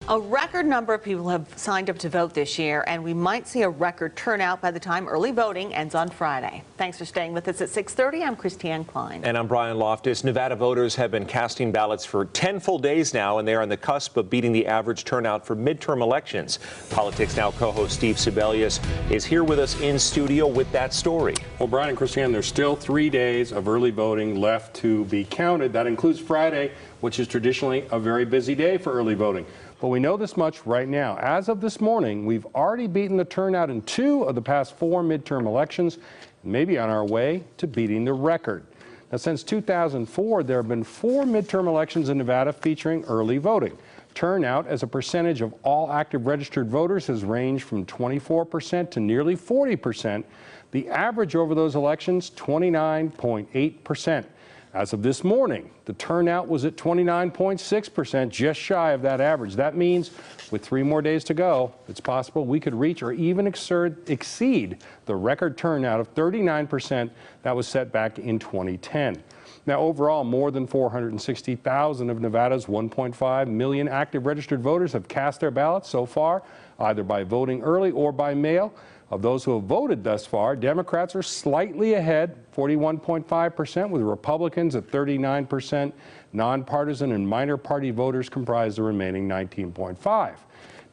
A record number of people have signed up to vote this year, and we might see a record turnout by the time early voting ends on Friday. Thanks for staying with us at 6:30. I'm Christiane Klein. And I'm Brian Loftus. Nevada voters have been casting ballots for 10 full days now, and they're on the cusp of beating the average turnout for midterm elections. Politics Now co-host Steve Sebelius is here with us in studio with that story. Well, Brian and Christiane, there's still 3 days of early voting left to be counted. That includes Friday, which is traditionally a very busy day for early voting. But we know this much right now. As of this morning, we've already beaten the turnout in 2 of the past 4 midterm elections, and maybe on our way to beating the record. Now, since 2004, there have been 4 midterm elections in Nevada featuring early voting. Turnout as a percentage of all active registered voters has ranged from 24% to nearly 40%. The average over those elections, 29.8%. As of this morning, the turnout was at 29.6%, just shy of that average. That means with 3 more days to go, it's possible we could reach or even exceed the record turnout of 39% that was set back in 2010. Now, overall, more than 460,000 of Nevada's 1.5 million active registered voters have cast their ballots so far, either by voting early or by mail. Of those who have voted thus far, Democrats are slightly ahead, 41.5%, with Republicans at 39%. Nonpartisan and minor party voters comprise the remaining 19.5%.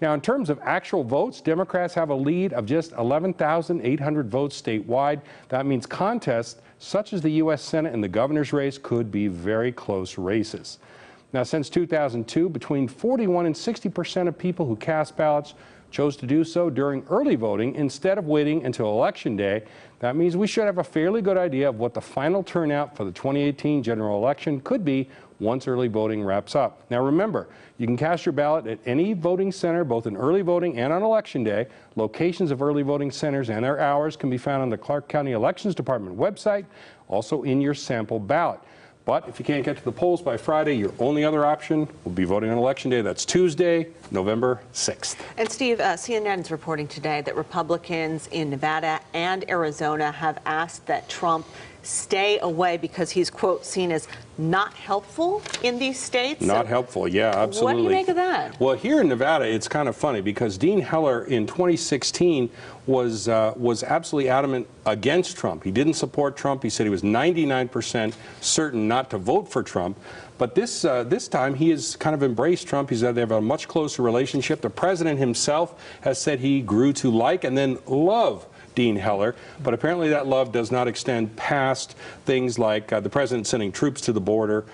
Now, in terms of actual votes, Democrats have a lead of just 11,800 votes statewide. That means contests such as the U.S. Senate and the governor's race could be very close races. Now, since 2002, between 41 and 60% of people who cast ballots chose to do so during early voting instead of waiting until Election Day. That means we should have a fairly good idea of what the final turnout for the 2018 general election could be once early voting wraps up. Now remember, you can cast your ballot at any voting center, both in early voting and on Election Day. Locations of early voting centers and their hours can be found on the Clark County Elections Department website, also in your sample ballot. But if you can't get to the polls by Friday, your only other option will be voting on Election Day. That's Tuesday, November 6th. And Steve, CNN is reporting today that Republicans in Nevada and Arizona have asked that Trump stay away because he's, quote, seen as not helpful in these states. Not helpful, yeah, absolutely. What do you make of that? Well, here in Nevada, it's kind of funny because Dean Heller in 2016 was absolutely adamant against Trump. He didn't support Trump. He said he was 99% certain not to vote for Trump. But this time, he has kind of embraced Trump. He said they have a much closer relationship. The president himself has said he grew to like and then love Dean Heller, but apparently that love does not extend past things like the president sending troops to the border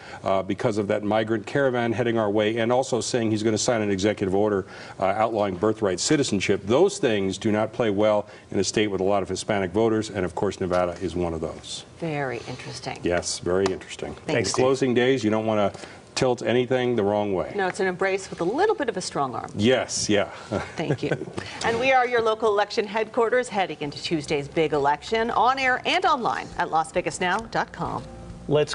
because of that migrant caravan heading our way, and also saying he's going to sign an executive order outlawing birthright citizenship. Those things do not play well in a state with a lot of Hispanic voters, and of course Nevada is one of those. Very interesting. Yes, very interesting. Thanks, Steve. Closing days, you don't want to tilt anything the wrong way. No, it's an embrace with a little bit of a strong arm. Yes, yeah. Thank you. And we are your local election headquarters heading into Tuesday's big election, on air and online at LasVegasNow.com. Let's go.